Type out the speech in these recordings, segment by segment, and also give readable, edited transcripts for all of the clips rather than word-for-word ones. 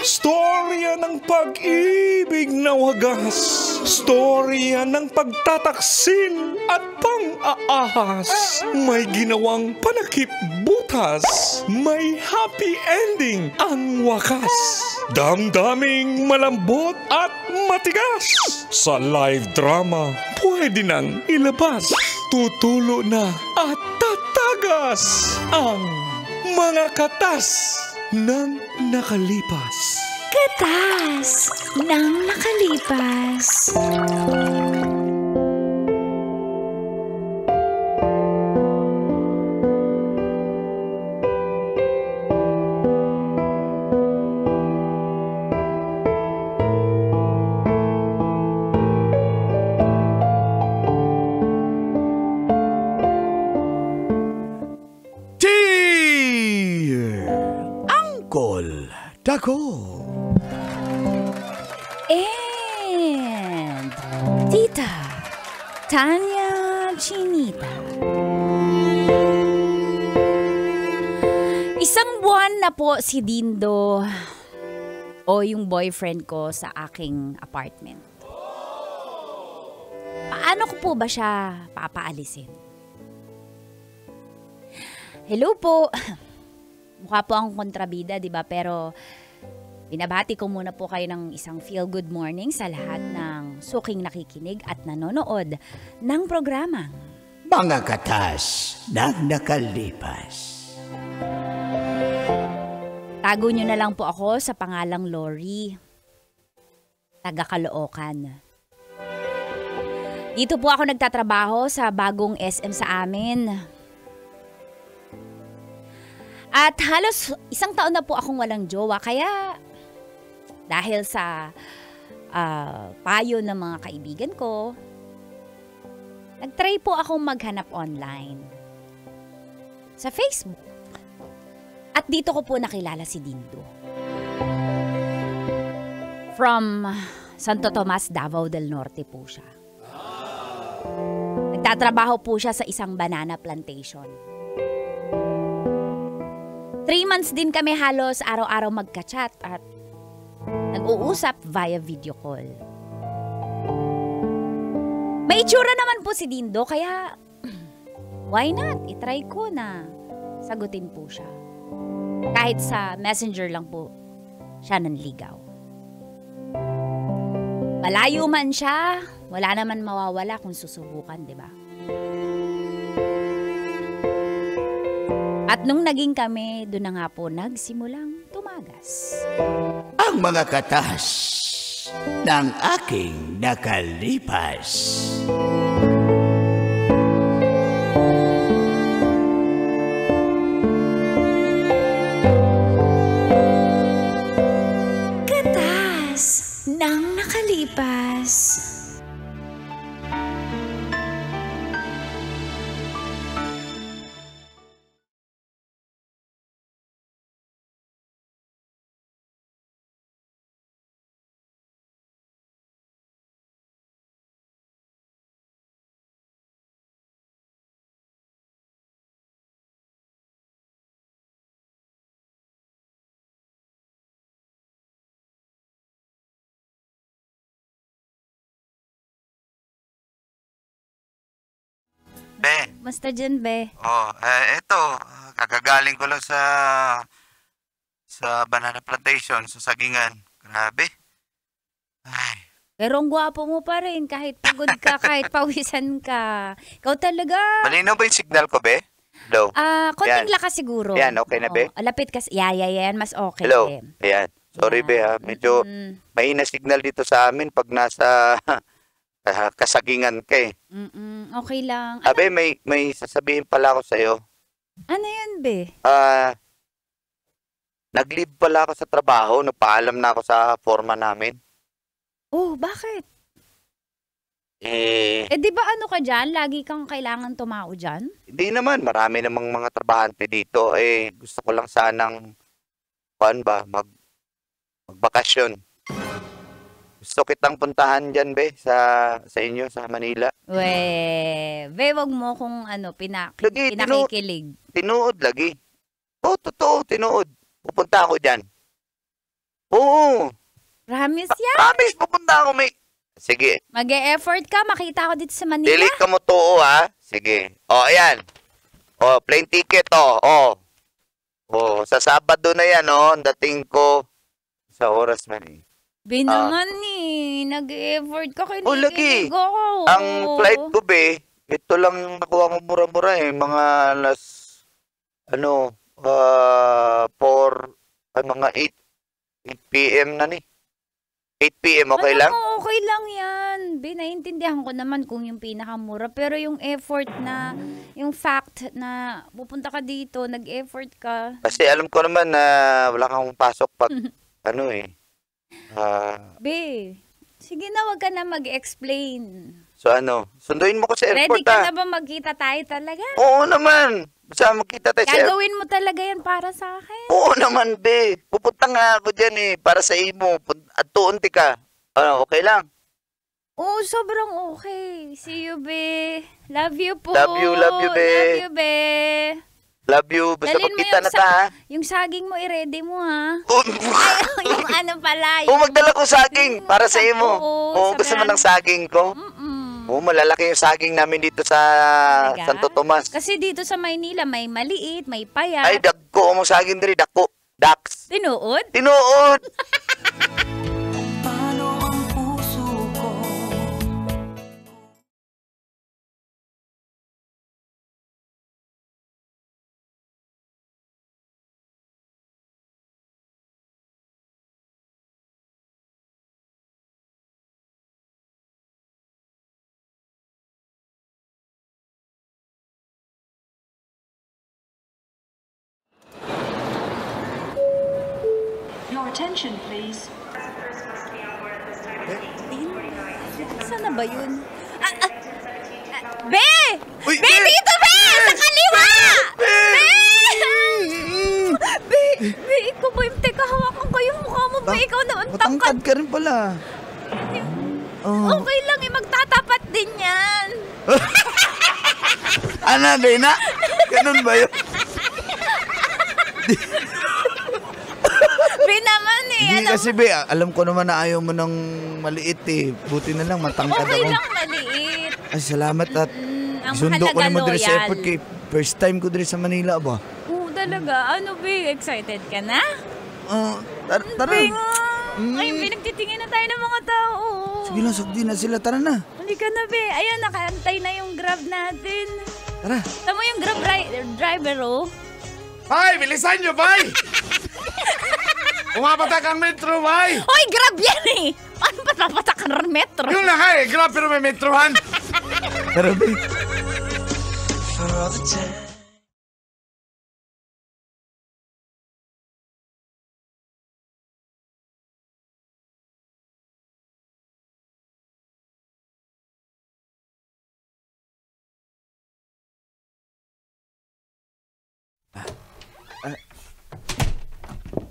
Storya ng pag-ibig na wagas. Storya ng pagtataksil at pang-aahas. May ginawang panakip butas. May happy ending ang wakas. Damdaming malambot at matigas. Sa live drama, pwede nang ilabas. Tutulo na at tatagas ang mga katas ng nakalipas. Katas ng nakalipas. Dako. And Tita Tanya Chinita. Isang buwan na po si Dindo o yung boyfriend ko sa aking apartment. Paano ko po ba siya papaalisin? Hello po. Mukha po akong kontrabida, di ba? Pero binabati ko muna po kayo ng isang feel-good morning sa lahat ng suking nakikinig at nanonood ng programa. Mga katas ng nakalipas. Tago nyo na lang po ako sa pangalang Lori, taga Caloocan. Dito po ako nagtatrabaho sa bagong SM sa amin. At halos isang taon na po akong walang jowa, kaya dahil sa payo ng mga kaibigan ko, nag-try po akong maghanap online sa Facebook. At dito ko po nakilala si Dindo. From Santo Tomas, Davao del Norte po siya. Nagtatrabaho po siya sa isang banana plantation. 3 months din kami halos araw-araw magka-chat at nag-uusap via video call. May itsura naman po si Dindo, kaya why not? I-try ko na sagutin po siya. Kahit sa messenger lang po siya nanligaw. Malayo man siya, wala naman mawawala kung susubukan, di ba? At nung naging kami, doon na nga po nagsimulang tumagas. Ang mga katas ng aking nakalipas. Katas ng nakalipas. Be. Basta dyan, be. Eto, kakagaling ko lang sa banana plantation, sa sagingan. Grabe. Ay. Pero ang gwapo mo pa rin, kahit pagod ka, kahit pawisan ka. Ikaw talaga. Malinaw ba yung signal ko, be? Hello? Konting Yan. lakas siguro. Yan, okay na, be? Lapit ka. Yan, mas okay. Hello? Ayan. Sorry, be, ha? Medyo mahina signal dito sa amin pag nasa kasagingan ka, eh. Okay lang. Abe, may sasabihin pala ako sa'yo. Ano yun, be? Nag-leave pala ako sa trabaho. Nagpaalam na ako sa forma namin. Oh, bakit? Hindi Di ba ano ka dyan? Lagi kang kailangan tumao dyan? naman. Marami namang mga trabahante dito. Gusto ko lang sanang, magbakasyon. Gusto kitang puntahan dyan, be, sa inyo, sa Manila. Be, wag mo kung Lagi, pinakikilig. Tinuod lagi. Oo, totoo, tinuod. Pupunta ako dyan. Oo. Promise yan? Promise, pupunta ako may... Sige. Mag-e-effort ka, makita ako dito sa Manila. Delete ka mo to, ha? Sige. O, ayan. O, plane ticket, o. O, sa Sabado na yan, o. Dating ko sa oras man, eh. Naman nag-e-effort ka, lagi. kinikilig ako. Ang flight ko, be, ito lang yung nakuha ko mura-mura, eh. Mga alas, mga 8 p.m. na ni. 8 p.m. okay lang? Okay lang yan. Naiintindihan ko naman kung yung pinakamura. Pero yung effort na, yung fact na pupunta ka dito, nag-effort ka. Kasi alam ko naman na wala kang pasok pag, sige na, wag ka na mag-explain. So sunduin mo ko sa airport, Ready ka na ba magkita tayo talaga? Oo naman. Basta magkita tayo sa airport. Gagawin mo talaga yan para sa akin? Oo naman, be. Pupunta nga ako dyan, eh, para sa imo. At tuunti ka. Okay lang? Oo, sobrang okay. See you, be. Love you po. Love you, be. Love you, be. Love you. Basta Dalhin mo magkita yung na ta, ha? Yung saging mo, i-ready mo, ha? Oo, Yung ano pala. magdala ko saging para sa imo. Oo, gusto mo sabihan. ng saging ko? Oo, malalaki yung saging namin dito sa Talaga? Santo Tomas. Kasi dito sa Maynila, may maliit, may payat. Ay, dagko mo saging diri, dako. Dax. Tinuod? Tinuod. Your attention, please. Sana ba yun? Be! Uy, Be, dito, Be! Sa kaliwa! Be! Be, ikaw ba yung teka, hawakan ko yung mukha mo, Be? Ikaw naman, Matangkad ka rin pala. Okay lang, magtatapat din yan. Ana, Dena? Ganun ba yun? Be naman Hindi kasi, be, alam ko naman na ayaw mo ng maliit eh. Buti na lang, matangkad Okay ako. lang, maliit. Ay, salamat at Ang sundo ko mahalaga, naman diri sa loyal. airport kay first time ko diri sa Manila ba? Oo, talaga. Ano, Be? Excited ka na? Tara. Be, ay, pinagtitingin na tayo ng mga tao. Sige lang, sugdi na sila. Tara na. Halika na, Be. Ayun, nakaantay na yung Grab natin. Tara. Tama yung Grab driver, oh. Bay, bilisan nyo, bay! Umapatak ang metro, bay! Hoy, Grab yan eh! Paano ba napatak ang metro? Yung lang nga eh, grab pero may metrohan. Tara, be.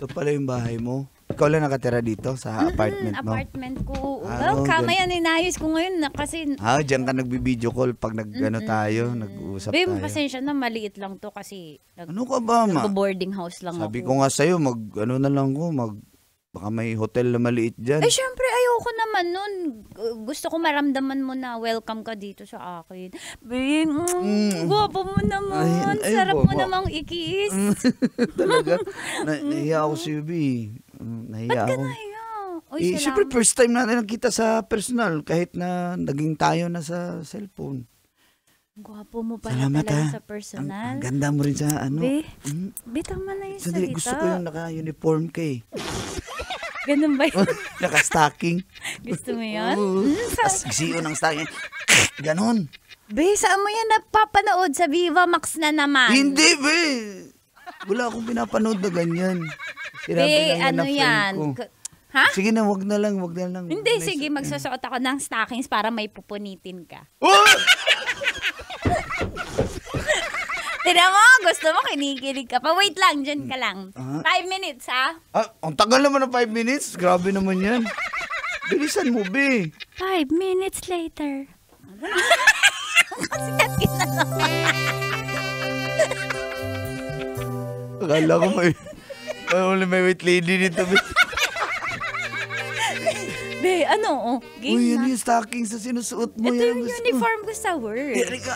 Ito pala yung bahay mo. Ikaw lang nakatira dito sa apartment mo. Apartment ko. Ah, Well, oo, kamayan, inayos ko ngayon kasi... Diyan ka nagbi-video call pag tayo, nag-uusap Babe, tayo. pasensya na, maliit lang to kasi Ano ka ba, ma? boarding house lang Sabi ako. ko nga sa'yo, na lang ko, baka may hotel na maliit dyan. Eh, syempre, ayoko naman nun. Gusto ko maramdaman mo na welcome ka dito sa akin. Babe, guwapo mo naman. Ay, Sarap mo guwapo. namang ikis. Talaga? Nahiya ako si Yubi. Nahiya ako. Nahiya. Uy, Eh, syempre, first time natin nagkita sa personal, kahit na naging tayo na sa cellphone. Guwapo mo pala Salamat, talaga ha. sa personal. Ang ganda mo rin sa ano. Be, Mm. be, tama na yung Sandali, salita. gusto ko yung naka-uniform ka eh. Ganun ba yun? Naka-stocking. Gusto mo yun? Tapos siyo ng stocking. Ganon. Be, saan mo yan napapanood? Sa Viva Max na naman. Hindi, be. Wala akong pinapanood na ganyan. Sinabi Be, lang ano ng friend yan? ko. Ha? Sige na, wag na lang. Hindi, sige, magsusuot ako ng stockings para may pupunitin ka. Oh! Tignan mo, gusto mo, kinikilig ka pa. Wait lang, dyan ka lang. 5 minutes, ha? Ang tagal naman ng 5 minutes. Grabe naman yan. Bilisan mo, be. 5 minutes later. Kasi natin na naman. Akala ko may wait lady dito, be. Be, ano? Game Uy, na. yan yung stocking sa sinusuot mo. Ito yan yung ang gusto. uniform ko sa work. Yari ka.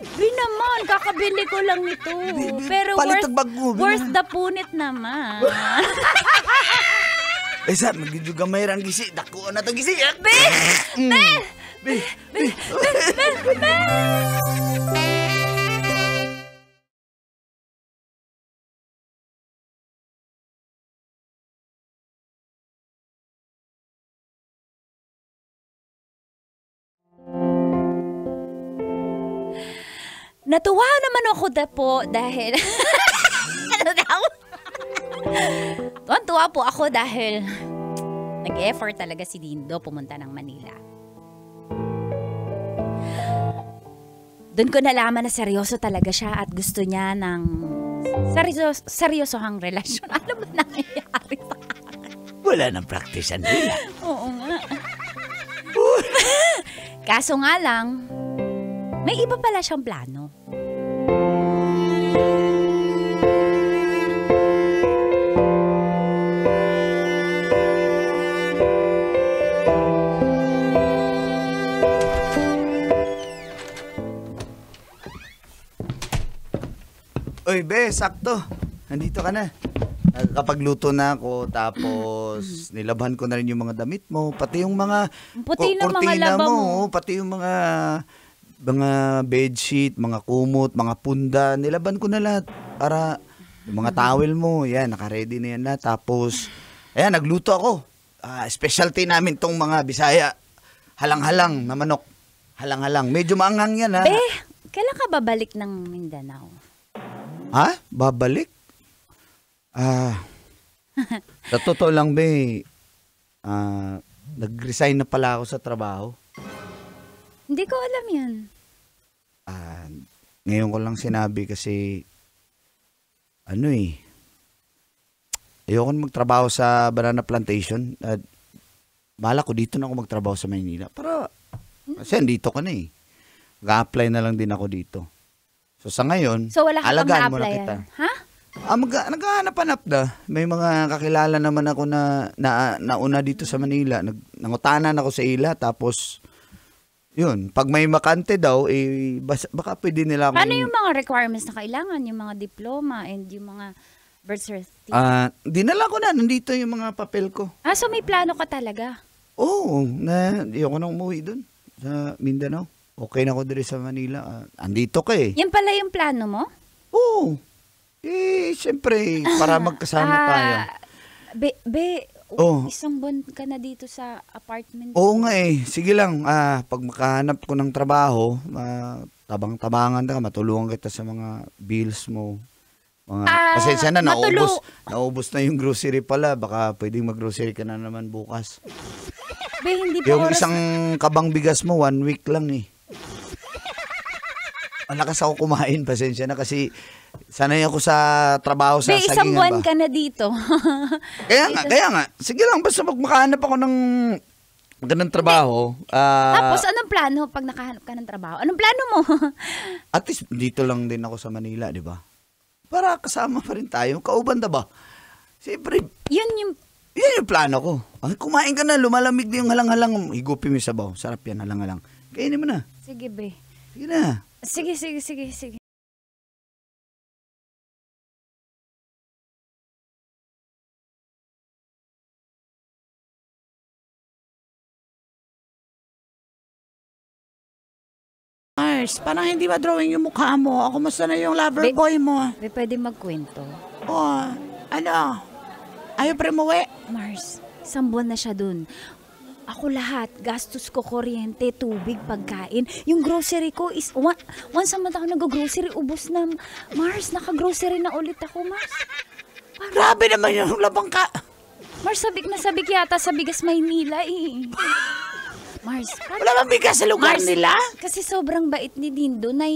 Be naman, kakabili ko lang ito. Pero palit worth, ang bag mo, Be worth na. the punit naman. Eh, saan? Magiging mayroon gisi. Dako na ito gisi. Be! Be! Natuwa naman ako po dahil... ano daw? Tuwa po ako dahil nag-effort talaga si Dindo pumunta ng Manila. Doon ko nalaman na seryoso talaga siya at gusto niya ng seryosohang relasyon. Ano ba nangyayari sa Wala nang praktisan nila. Oo nga. Kaso nga lang, may iba pala siyang plano. Uy, Be, sakto. Nandito ka na. Nakakapagluto na ako, tapos nilabhan ko na rin yung mga damit mo, pati yung mga Puti na mga kurtina laba mo. pati yung mga bedsheet, mga kumot, mga punda, nilaban ko na lahat para yung mga towel mo, yan, naka-ready na yan lahat. Tapos, ayan, nagluto ako. Specialty namin tong mga Bisaya, halang-halang na manok. Halang-halang. Medyo maanghang yan, ha? Be, kailan ka babalik ng Mindanao? Ha? Babalik? Sa totoo lang, Be, nag-resign na pala ako sa trabaho. Hindi ko alam yan. Ngayon ko lang sinabi kasi, ayoko na magtrabaho sa banana plantation. Bala ko dito na ako magtrabaho sa Maynila. Kasi andito ka na eh. Mag-a-apply na lang din ako dito. So sa ngayon, So wala ka pang alagaan mo na na-applyan? kita. Ha? Naghahanap-hanap na. May mga kakilala naman ako na nauna dito sa Manila. Nangutanan ako sa ila, tapos yun, pag may makante daw, baka pwede nila akong... Paano yung mga requirements na kailangan? Yung mga diploma and yung mga birth certificate? Dinala ko na, nandito yung mga papel ko. So may plano ka talaga? Oo, ayoko na umuwi dun sa Mindanao. Okay na ako dito sa Manila. Andito ka eh. Yan pala yung plano mo? Oo. Siyempre, para magkasama tayo. Isang buwan ka na dito sa apartment. Oo nga eh. Sige lang, pag makahanap ko ng trabaho, tabang-tabangan ka, matulungan kita sa mga bills mo. Pasensya na, naubos na yung grocery pala. Baka pwedeng mag-grocery ka na naman bukas. Be, hindi pa Yung oras. isang kabang bigas mo, 1 week lang eh. Malakas ako kumain, pasensya na kasi sanay ako sa trabaho sa Be, sagingan isang buwan ba. ka na dito. Kaya nga. Sige lang, basta pag makahanap ako ng ganang trabaho. Tapos anong plano pag nakahanap ka ng trabaho? Anong plano mo? At least dito lang din ako sa Manila, di ba? Para kasama pa rin tayo. Kauban na ba? Siyempre, Yun yan yung plano ko. Kumain ka na, lumalamig din yung halang-halang. Higupin mo yung sabaw. Sarap yan, halang-halang. Kainin mo na. Sige, Be. Sige na. Sige. Mars, parang hindi ba drawing yung mukha mo? Ako mas na yung lover boy mo. Be, pwede magkwento. Oh, ano? Ayaw pre mo, Mars, isang buwan na siya dun. Ako lahat, gastos ko, kuryente, tubig, pagkain. Yung grocery ko is, once a month ako nag-grocery, ubos na. Mars, naka-grocery na ulit ako, Mars. Grabe naman yung labang ka. Mars, sabik na sabik yata sa Bigas Maynila eh. Mars, Wala bang bigas sa lugar Mars, nila? kasi sobrang bait ni Dindo na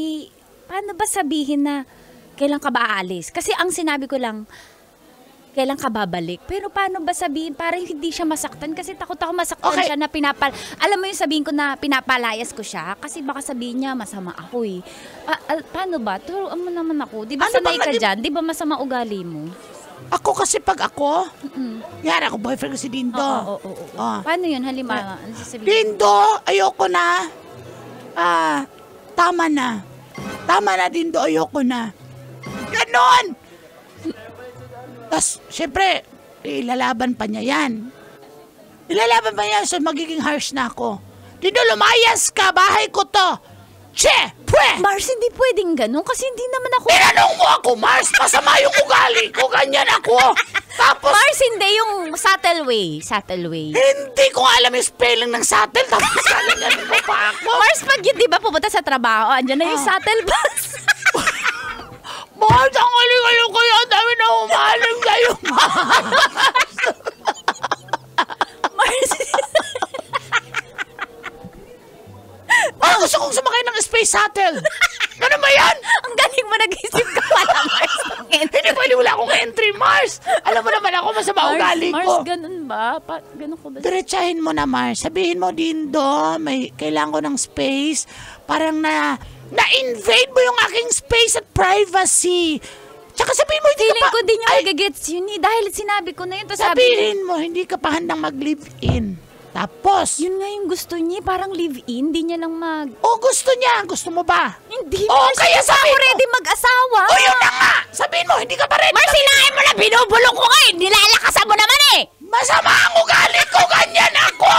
paano ba sabihin na kailan ka ba aalis? Kasi ang sinabi ko lang, kailan ka babalik? Pero paano ba sabihin para hindi siya masaktan? Kasi takot ako masaktan Okay. siya na alam mo yung sabihin ko na pinapalayas ko siya? Kasi baka sabihin niya masama ako eh. Paano ba? Turuan mo naman ako. Di ba Ano sanay ba, ka dyan? Di ba masama ugali mo? Ako kasi pag ako, yan ako, boyfriend ko si Dindo. Oo. Ah. Paano yun? Halimbawa, ano sasabihin? Dindo, ayoko na. Tama na. Tama na, Dindo, ayoko na. Ganon! Tapos, syempre, ilalaban pa niya yan. Ilalaban pa niya, so magiging harsh na ako. Dindo, lumayas ka, bahay ko to. Che! Pwe! Mars, hindi pwedeng ganun kasi hindi naman ako... Tinanong mo ako, Mars, masama yung ugali ko, ganyan ako. Tapos, Mars, hindi yung subtle way. hindi ko alam yung spelling ng satel, tapos ganyan mo pa ako. Mars, pag yun, di ba, pupunta sa trabaho, andyan na yung shuttle bus. Mars, ang kayo kayo, ang dami na umaling kayo, Mars. Mars, Gusto kong sumakay ng space shuttle. Ano ba yan? ang galing mo nag-isip ka pala, Mars. Hindi pwede, wala akong entry, Mars. Alam mo naman ako, masama ugali ko. Mars, ganun ba? Ganun ko ba? Diretsahin mo na, Mars. Sabihin mo, Dindo, may kailangan ko ng space. Parang na-invade mo yung aking space at privacy. Tsaka sabihin mo, hindi Feeling ka pa... ko din yung magagets yun eh. Dahil sinabi ko na yun. Tapos Sabihin mo, hindi ka pa handang mag-live-in. Tapos, yun nga yung gusto niya. Parang live-in. Hindi niya lang gusto niya. Gusto mo ba? Hindi, Oh, Mars. kaya Hindi pa ako sabihin mo. ready mag-asawa. O, yun na nga! Sabihin mo, hindi ka pa ready. Mars, sinahin mo na binubulong ko ngayon. Nilalakasan mo naman eh. Masama ang ugali ko, ganyan ako!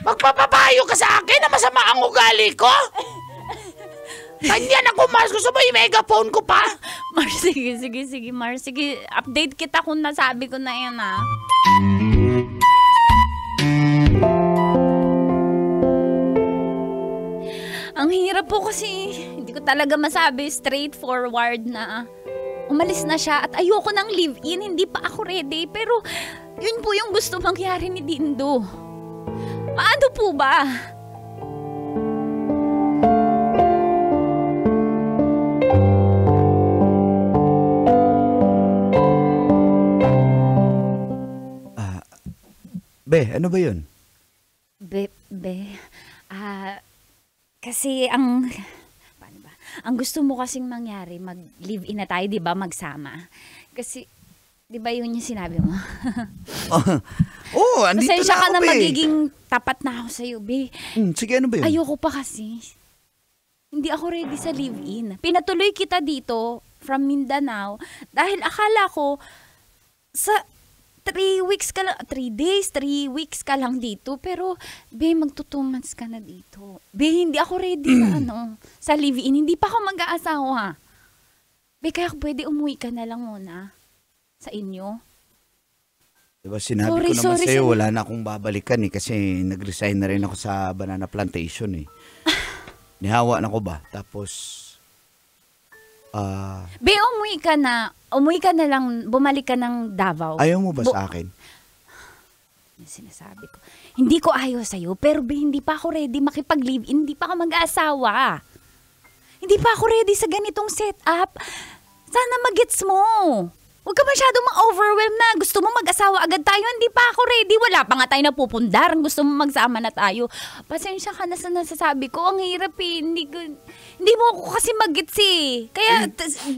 Magpapapayo ka sa akin na masama ang ugali ko? Ganyan ako, Mars. Gusto mo i-megaphone ko pa? Mars, sige, Mars. Sige, update kita kung nasabi ko na yan, ha. Ang hirap po kasi, hindi ko talaga masabi straightforward na umalis na siya at ayoko nang live-in, hindi pa ako ready. Pero yun po yung gusto mangyari ni Dindo. Paano po ba? Be, ano ba yun? Kasi paano ba? Ang gusto mo kasing mangyari, mag-live-in na tayo, di ba? Magsama. Kasi, di ba yun yung sinabi mo? Andito Pasensya na ka ako, na be. magiging tapat na ako sa'yo, be. Sige, ano ba yun? Ayoko pa kasi. Hindi ako ready sa live-in. Pinatuloy kita dito from Mindanao dahil akala ko sa 3 weeks ka lang, 3 days, 3 weeks ka lang dito. Pero, be, magto 2 months ka na dito. Be, hindi ako ready na sa live-in. Hindi pa ako mag-aasawa. Be, kaya pwede umuwi ka na lang muna sa inyo. Diba sinabi ko naman sa'yo, wala na akong babalikan kasi nag-resign na rin ako sa banana plantation eh. Nihawa na ko ba? Tapos, Be, umuwi ka na lang, bumalik ka ng Davao. ayaw mo ba sa akin? Yung sinasabi ko. Hindi ko ayaw sa'yo, pero be, hindi pa ako ready makipag-live-in, hindi pa ako mag-aasawa. Hindi pa ako ready sa ganitong setup. Sana magets mo. Huwag ka masyadong ma-overwhelm na. Gusto mo mag-asawa agad tayo, hindi pa ako ready. Wala pa nga tayo napupundar. Gusto mo magsama na tayo. Pasensya ka na sa nasasabi ko. Ang hirap eh. Hindi mo ako kasi magets eh. Kaya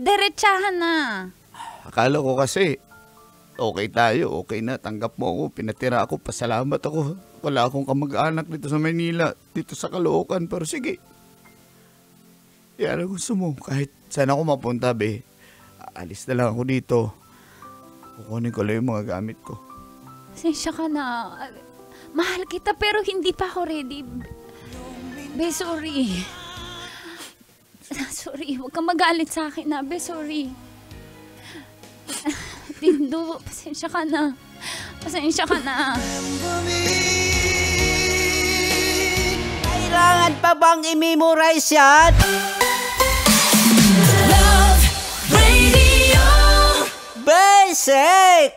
diretsahan na. Akala ko kasi, okay tayo, okay na, tanggap mo ako, pinatira ako, pasalamat ako. Wala akong kamag-anak dito sa Manila, dito sa Caloocan, pero sige. Yan ang gusto mo, kahit saan ako mapunta, be. Alis na lang ako dito. Kukunin ko lang yung mga gamit ko. Pasensya ka na. Mahal kita pero hindi pa ako ready. Be, sorry. Sorry, huwag kang magalit sa akin na. Be, sorry. Dindo, pasensya ka na. Pasensya ka na. Kailangan pa bang i-memorize yan? Love Radio Basic!